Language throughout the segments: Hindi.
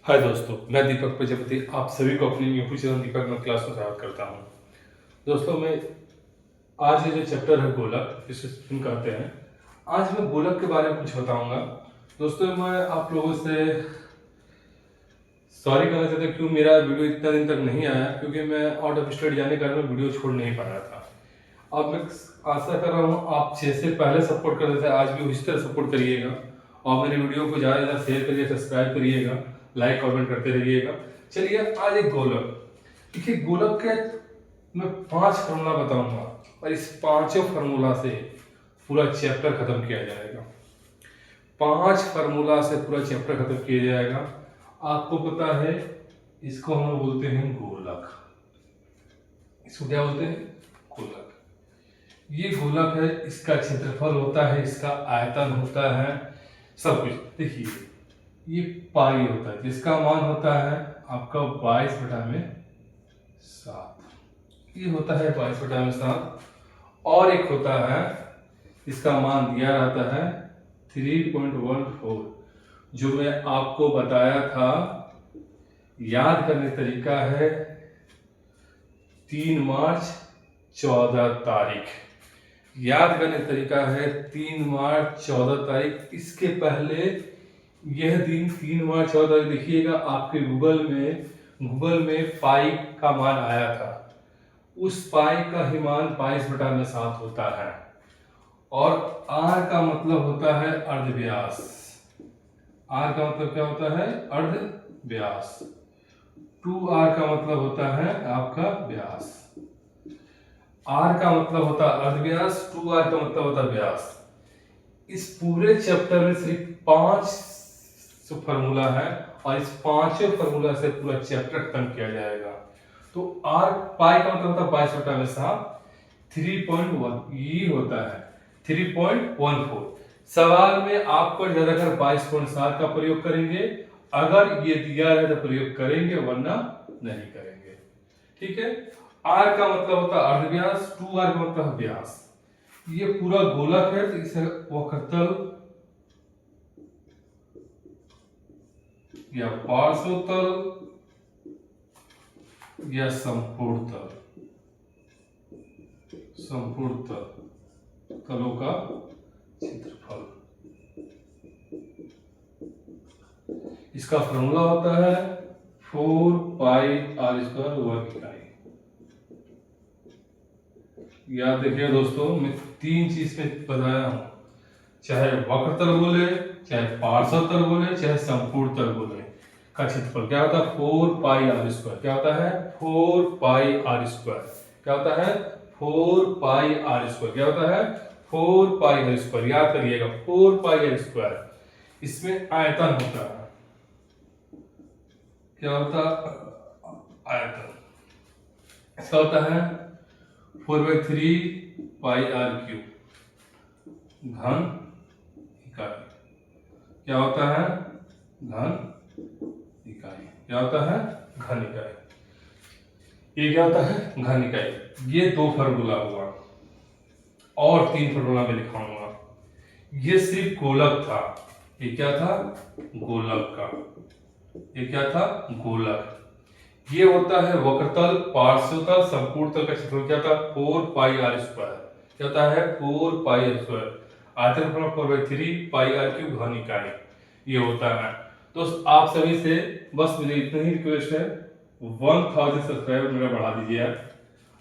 हाय दोस्तों, मैं दीपक प्रजापति आप सभी को अपनी यूट्यूब चैनल दीपक में क्लास में स्वागत करता हूं। दोस्तों, मैं आज ये जो चैप्टर है गोलक, जिसे स्पिन कहते हैं, आज मैं गोलक के बारे में कुछ बताऊंगा। दोस्तों, मैं आप लोगों से सॉरी कहना चाहता हूं क्यों मेरा वीडियो इतना दिन तक नहीं आया, क्योंकि मैं आउट ऑफ स्टेट जाने के कारण मैं वीडियो छोड़ नहीं पा रहा था। अब मैं आशा कर रहा हूँ आप जैसे पहले सपोर्ट कर रहे थे आज भी उसी तरह सपोर्ट करिएगा और मेरे वीडियो को ज़्यादा से ज़्यादा शेयर करिए, सब्सक्राइब करिएगा, लाइक कमेंट करते रहिएगा। चलिए आज एक गोलक, देखिए गोलक के मैं 5 फार्मूला बताऊंगा और इस पांचों फार्मूला से पूरा चैप्टर खत्म किया जाएगा। 5 फार्मूला से पूरा चैप्टर खत्म किया जाएगा। आपको पता है इसको हम बोलते हैं गोलक। इसको क्या बोलते हैं? गोलक। ये गोलक है, इसका क्षेत्रफल होता है, इसका आयतन होता है, सब कुछ। देखिए ये पाई होता है जिसका मान होता है आपका 22/7। ये होता है 22/7 और एक होता है इसका मान दिया रहता है 3.14, जो मैं आपको बताया था। याद करने का तरीका है 3 मार्च 14 तारीख। याद करने का तरीका है 3 मार्च 14 तारीख। इसके पहले यह दिन 3 मार्च 14 तारीख देखिएगा आपके गूगल में पाई का मान आया था। उस पाई का ही मान 22/7 होता है और आर का मतलब होता है अर्धव्यास। आर का मतलब क्या होता है? अर्धव्यास। 2r का मतलब होता है आपका व्यास। r का मतलब होता है अर्धव्यास, 2r का मतलब होता है व्यास। इस पूरे चैप्टर में सिर्फ 5 फार्मूला है और इस 5 फार्मूला से पूरा चैप्टर खत्म किया जाएगा। तो r पाई का मतलब होता है 22/7, 3.1 ये होता है 3.14। सवाल में आपको ज्यादातर 22.7 का प्रयोग करेंगे, अगर ये दिया रहे तो प्रयोग करेंगे, वरना नहीं करेंगे। ठीक है। r का मतलब होता है अर्धव्यास, 2r का मतलब है व्यास। ये पूरा गोलक है तो इसे वक्रतल या पार्श्वतल या संपूर्ण तलों का क्षेत्रफल। इसका फॉर्मूला होता है 4πr² वर्ग इकाई। याद देखिए दोस्तों, मैं 3 चीज में बताया हूं, चाहे वक्रतल बोले, चाहे पार्श्वतल बोले, चाहे संपूर्ण तल बोले, का क्षेत्रफल क्या होता है? 4πr²। क्या होता है? 4πr²। क्या होता है? 4πr²। क्या होता है? 4πr²। याद करिएगा 4πr²। इसमें आयतन होता है। क्या होता है? आयतन। इसका होता है 4/3πr³ घन इकाई। क्या होता है? घन इकाई। क्या होता है? घन इकाई। ये क्या होता है? घन इकाई। ये 2 फार्मूला हुआ और 3 फार्मूला में लिखाऊंगा। ये सिर्फ गोलक था। ये क्या था? गोलक का। ये क्या था? गोलक। ये होता है वक्रतल, पार्श्वतल, संपूर्ण तल का क्षेत्रफल। क्या था? 4πr²। क्या होता है? 4πr²। आयतन 4/3πr³ घन इकाई। ये होता है। तो आप सभी से बस मुझे इतना ही रिक्वेस्ट है, 1000 सब्सक्राइबर मेरा बढ़ा दीजिए।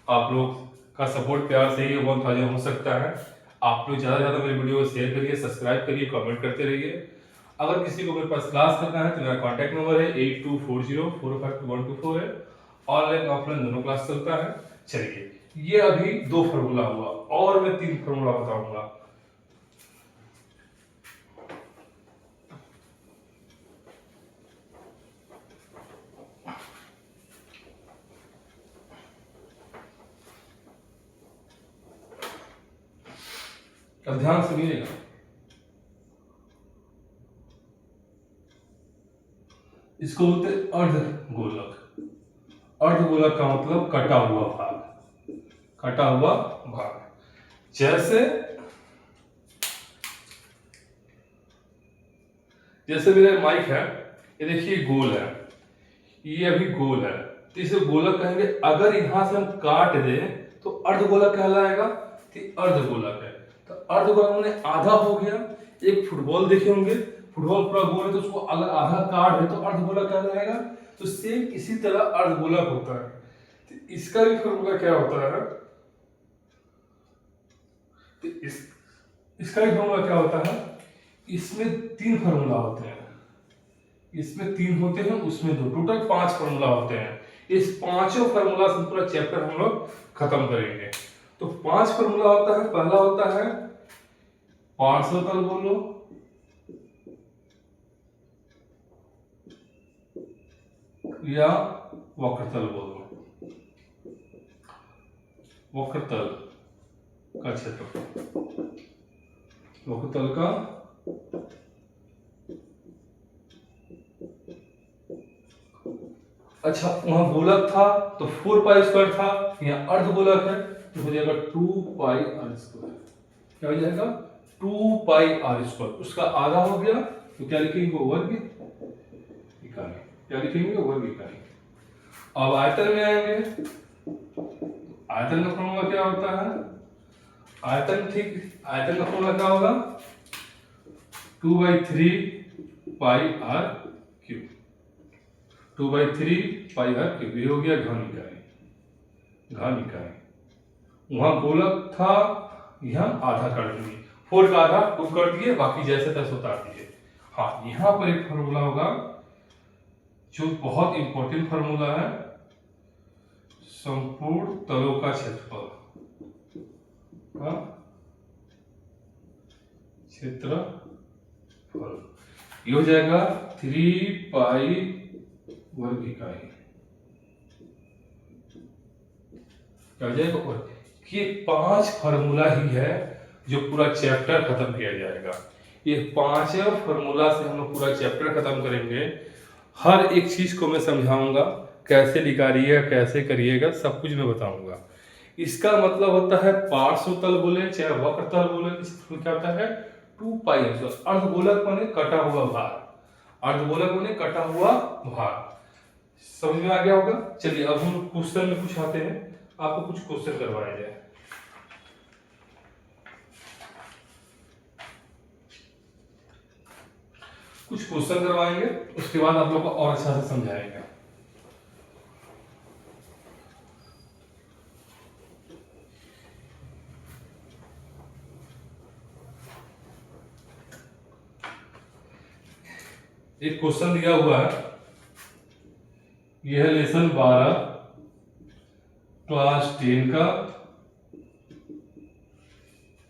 आप लोग का सपोर्ट प्यार से ही 1000 हो सकता है। आप लोग ज्यादा से ज्यादा मेरे वीडियो को शेयर करिए, सब्सक्राइब करिए, कमेंट करते रहिए। अगर किसी को मेरे पास क्लास करना है तो मेरा कॉन्टैक्ट नंबर है 8240452124 है। ऑनलाइन ऑफलाइन दोनों क्लास चलता है। चलिए, ये अभी 2 फार्मूला हुआ और मैं 3 फार्मूला बताऊंगा। अब ध्यान सुनिएगा। इसको बोलते अर्धगोलक। अर्धगोलक का मतलब कटा हुआ भाग। कटा हुआ भाग। जैसे मेरा माइक है, ये देखिए गोल है, ये अभी गोल है, तो इसे गोलक कहेंगे। अगर यहां से हम काट दें तो अर्धगोलक कहलाएगा, तो अर्धगोलक है। तो अर्धगोलक में आधा हो गया। एक फुटबॉल देखे होंगे, फुटबॉल पूरा गोल है तो उसको अलग आधा काट दे तो अर्धगोलक कहलाएगा। तो सेम इसी तरह अर्धगोलक होता है। तो इसका भी फॉर्मूला क्या होता है, तो इसका भी फॉर्मूला क्या होता है, इसमें 3 फार्मूला होते हैं, इसमें 3 होते हैं, उसमें 2, टोटल 5 फार्मूला होते हैं। इस पांचों फार्मूला से पूरा चैप्टर हम लोग खत्म करेंगे। तो 5 फार्मूला होता है। पहला होता है पार्श्वतल बोलो, या वक्रतल बोलो, वक्रतल का क्षेत्रफल, वक्रतल का अच्छा, वहां गोलक था तो 4 पाई स्क्वायर था, यहाँ अर्धगोलक है तो हो जाएगा 2 पाई आर स्क्वायर। क्या हो जाएगा, 2 पाई आर स्क्वायर। उसका आधा हो गया तो क्या लिखेंगे, वर्ग इकाई। क्या लिखेंगे, वर्ग इकाई। अब आयतन में आएंगे, आयतन का फॉर्मूला क्या होता है, आयतन का फॉर्मूला क्या होगा, 2/3 pi r cube, 2/3 pi r cube. ये हो गया घन इकाई, घन इकाई। वहां गोलक था, यहाँ आधा कर दिए, 4 का आधा 2 कर दिए, बाकी जैसे तैसे उतार दिए। हाँ, यहाँ पर एक फॉर्मूला होगा जो बहुत इंपॉर्टेंट फॉर्मूला है, संपूर्ण तलों का क्षेत्रफल, क्षेत्रफल। ये हो जाएगा 3 पाई वर्ग इकाई। क्या हो जाएगा, वर्ग। ये 5 फार्मूला ही है जो पूरा चैप्टर खत्म किया जाएगा। ये 5 फार्मूला से हम लोग पूरा चैप्टर खत्म करेंगे। हर एक चीज को मैं समझाऊंगा, कैसे निकालिएगा, कैसे करिएगा, सब कुछ मैं बताऊंगा। इसका मतलब होता है पार्श्वतल बोले चाहे वक्रतल बोले, इसका क्या होता है, 2 पाई आर। अर्धगोलक माने कटा हुआ भाग, अर्धगोलक माने कटा हुआ भाग। समझ में आ गया होगा। चलिए अब हम क्वेश्चन में कुछ आते हैं, आपको कुछ क्वेश्चन करवाया जाए। कुछ क्वेश्चन करवाएंगे, उसके बाद आप लोग को और अच्छा से समझाएंगे। एक क्वेश्चन दिया हुआ है, यह है लेसन 12 क्लास 10 का,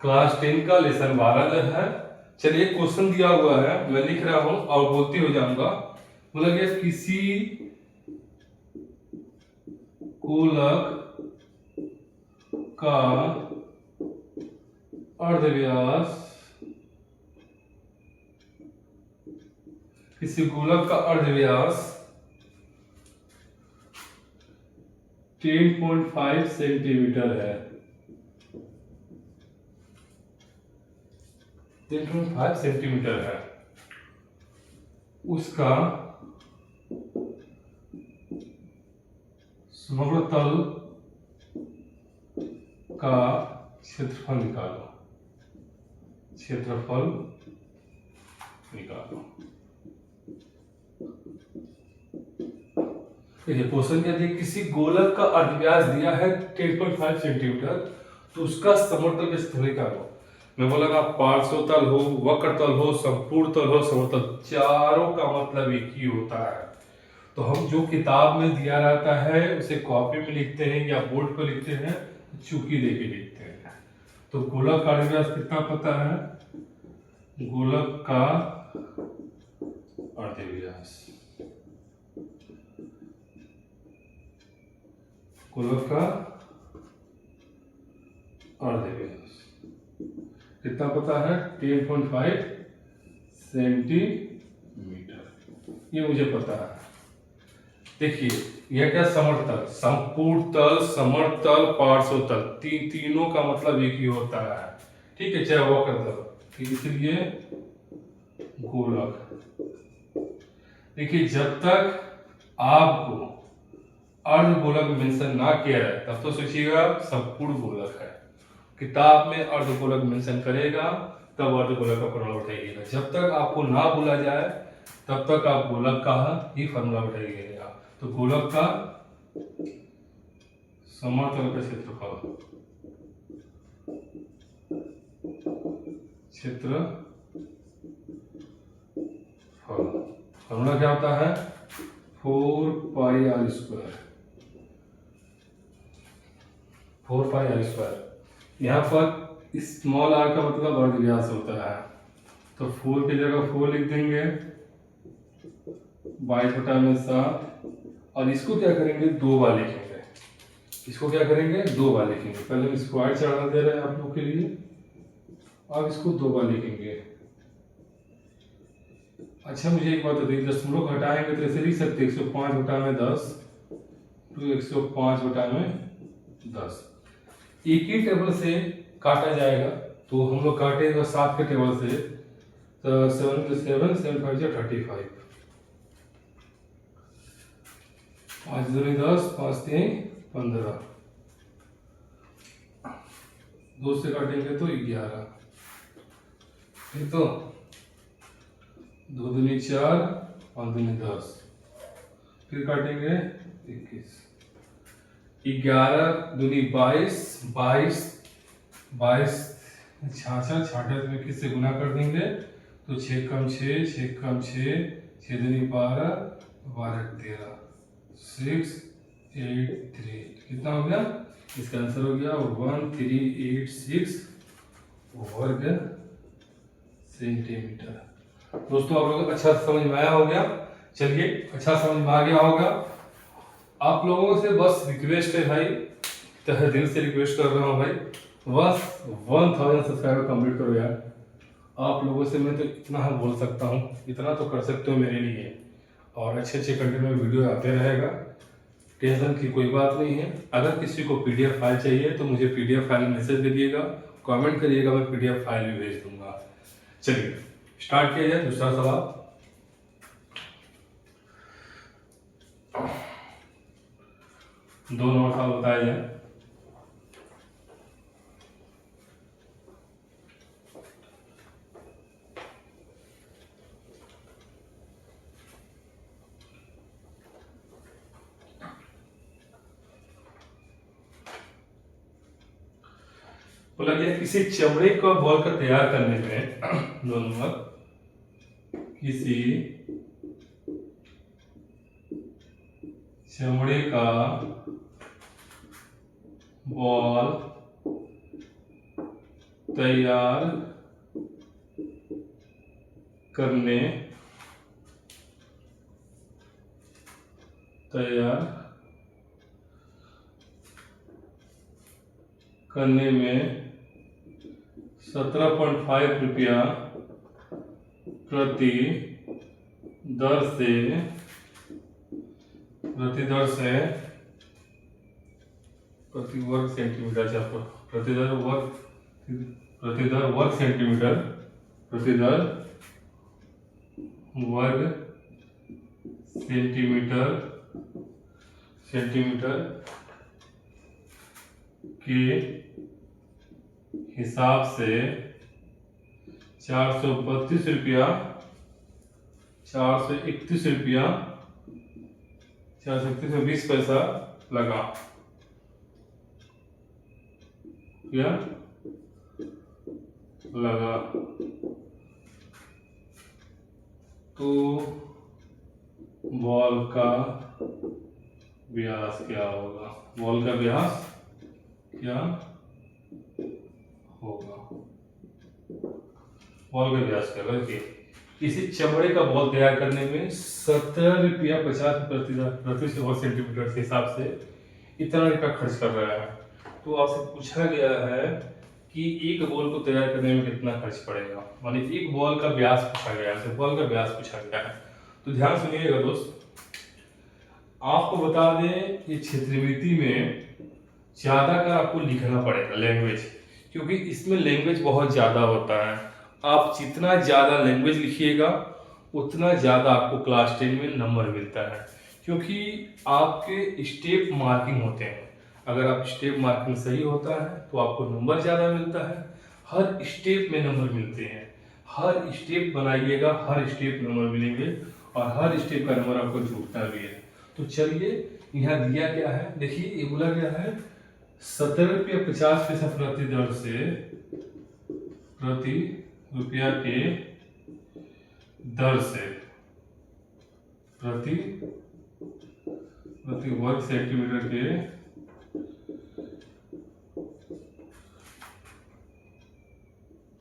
क्लास 10 का लेसन 12 है। चलिए क्वेश्चन दिया हुआ है, मैं लिख रहा हूं और बोलती हो जाऊंगा। मतलब ये किसी गोलक का अर्धव्यास, किसी गोलक का अर्धव्यास 10.5 सेंटीमीटर है, 10.5 सेंटीमीटर है। उसका समग्र तल का क्षेत्रफल निकालो, क्षेत्रफल निकालो। क्वेश्चन क्या दिया, किसी गोलक का अर्धव्यास दिया है 10.5 सेंटीमीटर, तो उसका समतल का क्षेत्रफल निकालो। मैं बोला पार्श्वतल हो, वक्रतल हो, संपूर्ण तल हो, समतल, चारों का मतलब एक ही होता है। तो हम जो किताब में दिया रहता है उसे कॉपी में लिखते हैं या बोर्ड पर लिखते हैं, चुकी देके लिखते हैं। तो गोलक का अर्धव्यास कितना पता है, गोलक का अर्धव्यास, गोलक का अर्धव्यास कितना पता है, 10.5 सेंटीमीटर, ये मुझे पता है। देखिए यह क्या, समतल, संपूर्ण तल, समतल, पार्श्वतल, तीनों का मतलब एक ही होता है। ठीक है, चाहे वक्रतल, इसलिए गोलक। देखिए जब तक आपको अर्धगोलक मेंशन ना किया जाए तब तो सोचिएगा संपूर्ण गोलक है। किताब में अर्धगोलक मेंशन करेगा तब अर्धगोलक का फॉर्मूला उठाइएगा। जब तक आपको ना बोला जाए तब तक आप गोलक का ही फॉर्मूला उठाइएगा। तो गोलक का समतल का क्षेत्रफल फॉर्मूला क्या होता है 4πr²। 4πr²। यहाँ पर स्मॉल आर का मतलब अर्ध व्यास होता है, तो 4 की जगह 4 लिख देंगे 22/7। और इसको क्या करेंगे 2 बार लिखेंगे। इसको क्या करेंगे 2 बार लिखेंगे। पहले हम स्क्वायर चढ़ा दे रहे हैं आप लोग के लिए, अब इसको 2 बार लिखेंगे। अच्छा मुझे एक बात बताइए, दशमलव घटाएंगे तो ऐसे लिख सकते 105/10 टू 105/10। एक ही टेबल से काटा जाएगा, तो हम लोग काटेंगे 7 के टेबल से, तो 7 + 7 7 5 35। 5 × 2 = 10, 5 × 3 = 15। 2 से काटेंगे तो 11। फिर तो 2 दूनी 4, 5 दूनी 10। फिर काटेंगे 21। 11 दूनी 22, 22 66, 66 में किससे गुना कर देंगे तो 6 कम 6, 6 कम 6, 6 दूनी 12, 12 13, 6 8 3। कितना हो गया? इसका आंसर हो गया 1386 वर्ग सेंटीमीटर। दोस्तों आप लोगों को अच्छा समझ में आया हो गया। चलिए अच्छा समझ में आ गया होगा। आप लोगों से बस रिक्वेस्ट है भाई, तहे दिल से रिक्वेस्ट कर रहा हूँ भाई, बस 1000 सब्सक्राइबर कंप्लीट करो यार। आप लोगों से मैं तो इतना बोल सकता हूँ, इतना तो कर सकते हो मेरे लिए। और अच्छे अच्छे कंटेंट में वीडियो आते रहेगा, टेंशन की कोई बात नहीं है। अगर किसी को PDF फाइल चाहिए तो मुझे PDF फाइल मैसेज दे दिएगा, कमेंट करिएगा, मैं PDF फाइल भी भेज दूंगा। चलिए स्टार्ट किया जाए दूसरा सवाल। दो नंबर सवाल बताया जाए। बोला गया किसी चमड़े का बॉल का तैयार करने में 2 नंबर किसी चमड़े का बॉल तैयार करने में 17.5 रुपया प्रति दर से प्रति वर्ग सेंटीमीटर प्रति दर वर्ग सेंटीमीटर के हिसाब से 432 रुपया 431 रुपया 431 में 20 पैसा लगा। तो बॉल का व्यास क्या होगा? बॉल का व्यास क्या होगा? बॉल का व्यास क्या होगा? किसी चमड़े का बॉल तैयार करने में 17 रुपया 50 प्रति सेंटीमीटर के हिसाब से इतना रुपया खर्च कर रहा है। तो आपसे पूछा गया है कि एक बॉल को तैयार करने में कितना खर्च पड़ेगा, माने एक बॉल का व्यास पूछा गया है, बॉल का व्यास पूछा गया है। तो ध्यान सुनिएगा दोस्त, आपको बता दें कि क्षेत्रमिति में ज्यादा कर आपको लिखना पड़ेगा लैंग्वेज, क्योंकि इसमें लैंग्वेज बहुत ज्यादा होता है। आप जितना ज्यादा लैंग्वेज लिखिएगा उतना ज़्यादा आपको क्लास 10 में नंबर मिलता है, क्योंकि आपके स्टेप मार्किंग होते हैं। अगर आप स्टेप मार्किंग सही होता है तो आपको नंबर ज़्यादा मिलता है। हर स्टेप में नंबर मिलते हैं, हर स्टेप बनाइएगा, हर स्टेप नंबर मिलेंगे और हर स्टेप का नंबर आपको जुड़ता भी है। तो चलिए, यहाँ दिया क्या है, देखिए ये बोला गया है 17.50 प्रति दर से, प्रति रुपया के दर से प्रति वर्ग सेंटीमीटर के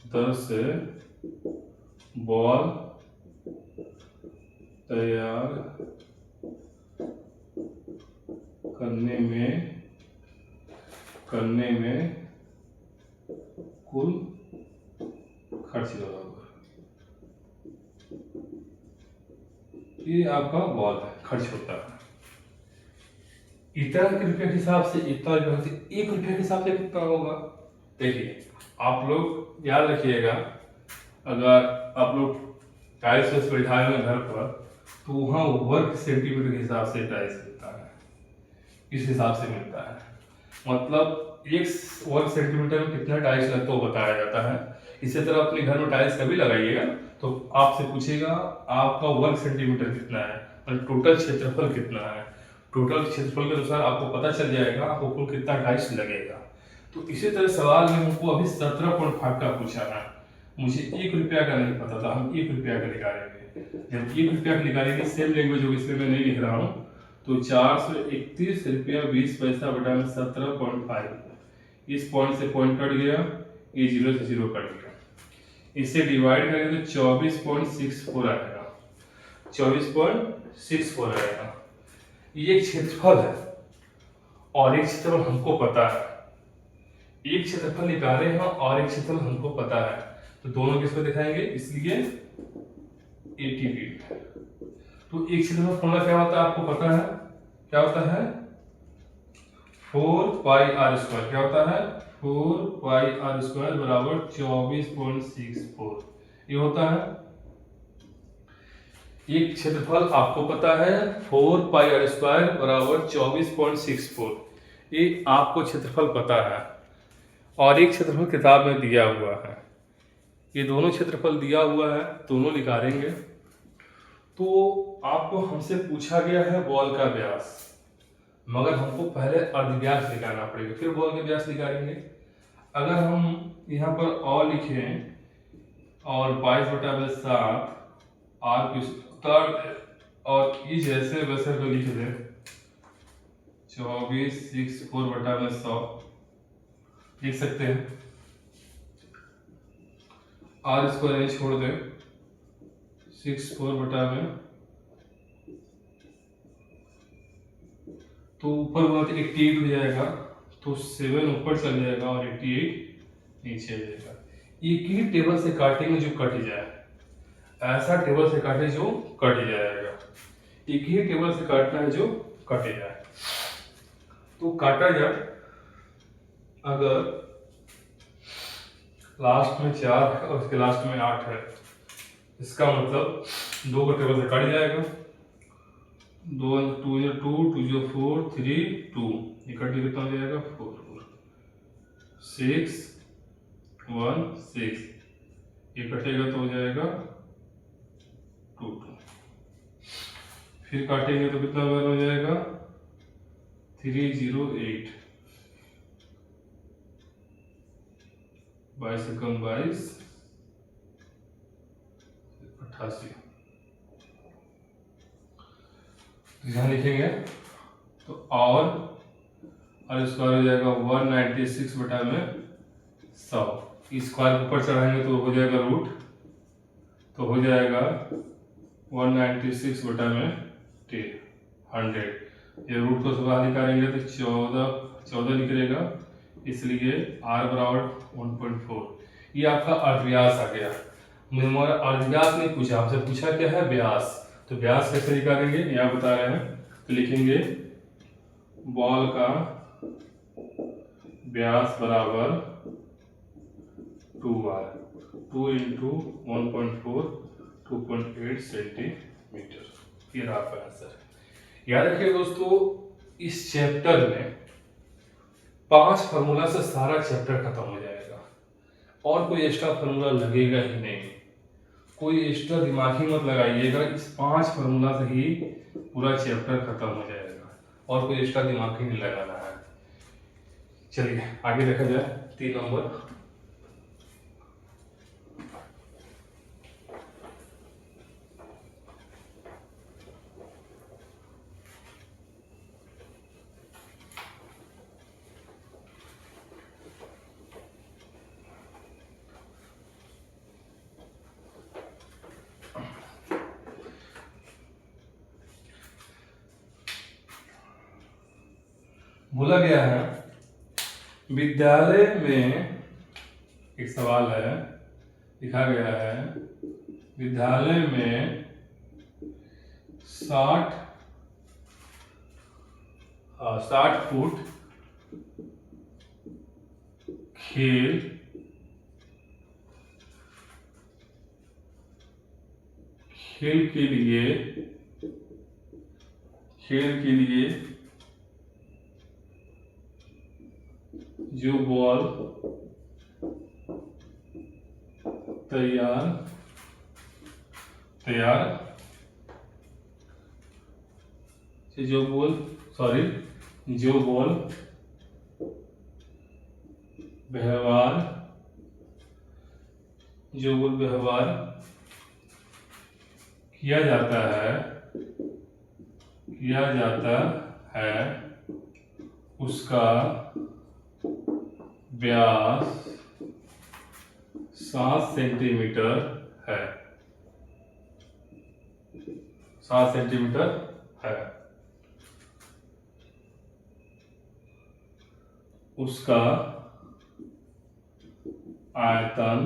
दर से बॉल तैयार करने में कुल खर्च लगा हुआ। ये आपका बॉल है, खर्च होता है। इतना रुपये के हिसाब से, इतना रुपये से, 1 रुपये के हिसाब से कितना होगा। देखिए, आप लोग याद रखिएगा, अगर आप लोग टाइल्स बैठाए हुए घर पर, तो वहाँ वर्ग सेंटीमीटर के हिसाब से टाइल्स मिलता है, इस हिसाब से मिलता है। मतलब 1 वर्ग सेंटीमीटर में कितना टाइल्स लगता है वो बताया जाता है। इसी तरह अपने घर में टाइल्स कभी लगाइएगा तो आपसे पूछेगा आपका वर्ग सेंटीमीटर कितना है और टोटल क्षेत्रफल कितना है। टोटल क्षेत्रफल के अनुसार आपको पता चल जाएगा आपको कुल कितना टाइल्स लगेगा। तो इसी तरह सवाल में हमको अभी 17.5 का पूछा है, मुझे 1 रुपया का नहीं पता था, हम 1 रुपया का निकालेंगे। जब 1 रुपया का निकालेंगे, सेम लैंग्वेज होगी, इसलिए मैं नहीं लिख रहा हूँ, तो 431 रुपया 20 पैसा बटा में 17.5, इस पॉइंट से पॉइंट कट गया, ये 0 से 0 कट गया। इसे डिवाइड करेंगे तो 24.64 आएगा, 24.64 आएगा। ये एक क्षेत्रफल है और एक क्षेत्रफल हमको पता है। एक क्षेत्रफल निकाले हैं और एक क्षेत्रफल हमको पता है, तो दोनों किसको दिखाएंगे, इसलिए 80 फीट। तो एक क्षेत्रफल फॉर्मूला क्या होता है आपको पता है, क्या होता है, 4 पाई आर स्क्वायर। क्या होता है, 4 पाई आर स्क्वायर बराबर 24.64, ये होता है। एक क्षेत्रफल आपको पता है 4 पाई आर स्क्वायर बराबर 24.64, ये आपको क्षेत्रफल पता है। और एक क्षेत्रफल किताब में दिया हुआ है, ये दोनों क्षेत्रफल दिया हुआ है, दोनों निकालेंगे। तो आपको हमसे पूछा गया है बॉल का व्यास, मगर हमको पहले अर्धव्यास निकालना पड़ेगा, फिर बॉल का व्यास निकालेंगे। अगर हम यहाँ पर और लिखें और 22/7 आर और ई जैसे वैसे तो लिख दें 24/64/100 लिख सकते हैं। आर स्क्वायर छोड़ दें, 64 में तो ऊपर बोला था 88 हो जाएगा, तो 7 ऊपर चल जाएगा और 88 नीचे आ जाएगा। एक ही टेबल से काटेंगे जो कट जाए, ऐसा टेबल से काटे जो कट जाएगा। एक ही टेबल से काटना है जो कट जाए। तो काटा जाए, अगर लास्ट में 4 है और उसके लास्ट में 8 है, इसका मतलब 2 को टेबल से काट जाएगा। 2 2 2 2 4 3 2, इकट्ठे कितना हो जाएगा 4 6 1 6, ये कटेगा तो हो जाएगा 2 2, फिर काटेंगे तो कितना बार हो जाएगा 308, 22 से कम 22, 88। यहाँ लिखेंगे तो और स्क्वायर हो जाएगा 196/100। स्क्वायर ऊपर चढ़ाएंगे तो हो जाएगा रूट, तो हो जाएगा 196/100। ये रूट को सुबह निकालेंगे तो 14 निकलेगा, इसलिए r बराबर 1.4। ये आपका अर्धव्यास आ गया। मुझे अर्धव्यास नहीं पूछा, आपसे पूछा क्या है व्यास। तो व्यास कैसे निकालेंगे यहाँ बता रहे हैं, तो लिखेंगे बॉल का व्यास बराबर 2r, 2 × 1.4 2.8 सेंटीमीटर। ये रहा आपका आंसर। याद रखिए दोस्तों, इस चैप्टर में 5 फार्मूला से सारा चैप्टर खत्म हो जाएगा और कोई एक्स्ट्रा फार्मूला लगेगा ही नहीं। कोई एक्स्ट्रा दिमाग ही मत लगाइएगा, इस 5 फार्मूला से ही पूरा चैप्टर खत्म हो जाएगा और कोई एक्स्ट्रा दिमाग ही नहीं लगाना है। चलिए आगे देखा जाए 3 नंबर। बोला गया है विद्यालय में, एक सवाल है, लिखा गया है विद्यालय में 60 फुट खेल के लिए जो बॉल तैयार जो बॉल व्यवहार किया जाता है उसका व्यास 7 सेंटीमीटर है। 7 सेंटीमीटर है। उसका आयतन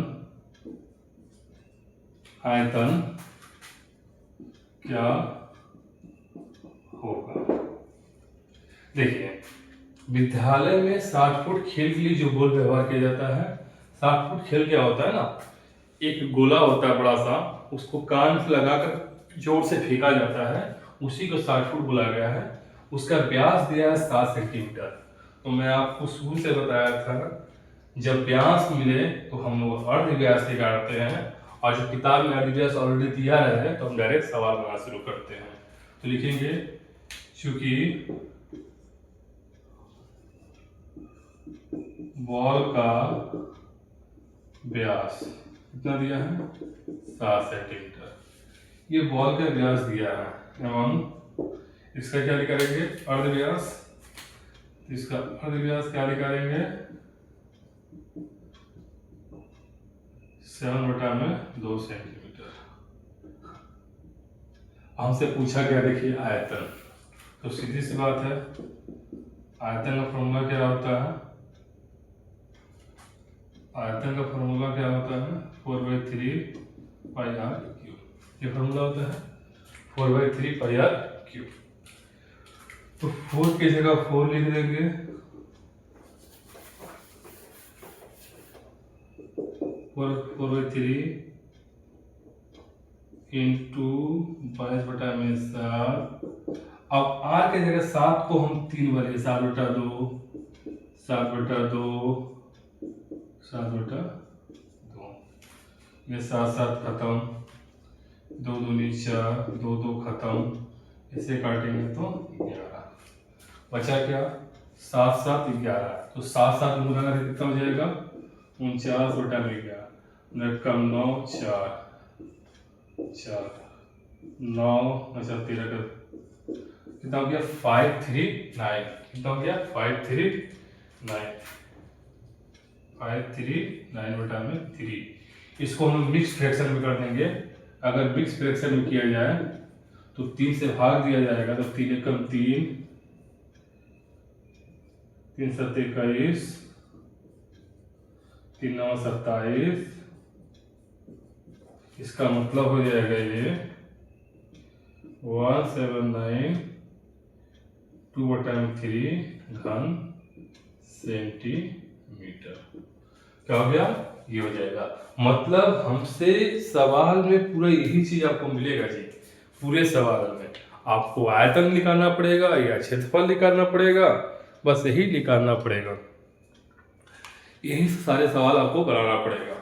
क्या होगा। देखिए, विद्यालय में 60 फुट खेल के लिए जो बॉल व्यवहार किया जाता है, 60 फुट खेल क्या होता है ना, एक गोला होता है बड़ा सा, उसको कान से लगाकर जोर से फेंका जाता है, उसी को 60 फुट बोला गया है। उसका व्यास दिया है 7 सेंटीमीटर। तो मैं आपको शुरू से बताया था, जब व्यास मिले तो हम लोग अर्ध व्यास निकालते हैं, और जो किताब में अर्ध व्यास ऑलरेडी दिया है तो हम डायरेक्ट सवाल बनाना शुरू करते हैं। तो लिखेंगे चूंकि बॉल का व्यास कितना दिया है 7 सेंटीमीटर, ये बॉल का व्यास दिया है, एवं इसका क्या निकालेंगे अर्ध व्यास। इसका अर्ध व्यास क्या निकालेंगे 7/2 सेंटीमीटर। हमसे पूछा गया, देखिए आयतन, तो सीधी सी बात है आयतन का फॉर्मूला क्या होता है, आयतन का फॉर्मूला क्या होता है 4/3 पाई आर क्यूब। ये फॉर्मूला होता है 4/3 पाई आर क्यूब। तो 4 की जगह 4 लिख देंगे, 4/3 इंटू 22/7। अब आर के जगह 7 को हम 3 बार 7/2 ये 7 खत्म, 2 दूनी 4, 2 खत्म, इसे काटेंगे तो 11 बचा। क्या 7 11, तो 7 गुना करके कितना हो जाएगा 49/11। 9 4 9 13 का कितना हो गया 539। कितना हो गया 539/3। इसको हम मिक्स फ्रैक्शन में कर देंगे। अगर मिक्स फ्रैक्शन में किया जाए तो 3 से भाग दिया जाएगा, तो 3 एकम 3, 3 7 21, 3 9 27। इसका मतलब हो जाएगा ये 179 2/3 घन सेंटीमीटर। क्या हो गया ये हो जाएगा। मतलब हमसे सवाल में पूरा यही चीज आपको मिलेगा जी। पूरे सवाल में आपको आयतन निकालना पड़ेगा या क्षेत्रफल निकालना पड़ेगा, बस यही निकालना पड़ेगा। यही सारे सवाल आपको बनाना पड़ेगा।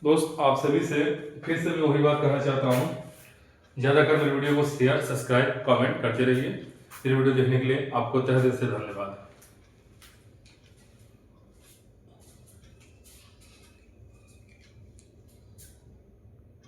दोस्त आप सभी से फिर से मैं वही बात कहना चाहता हूँ, ज़्यादा कर मेरे वीडियो को शेयर, सब्सक्राइब, कमेंट करते रहिए। मेरे वीडियो देखने के लिए आपको तहे दिल से धन्यवाद।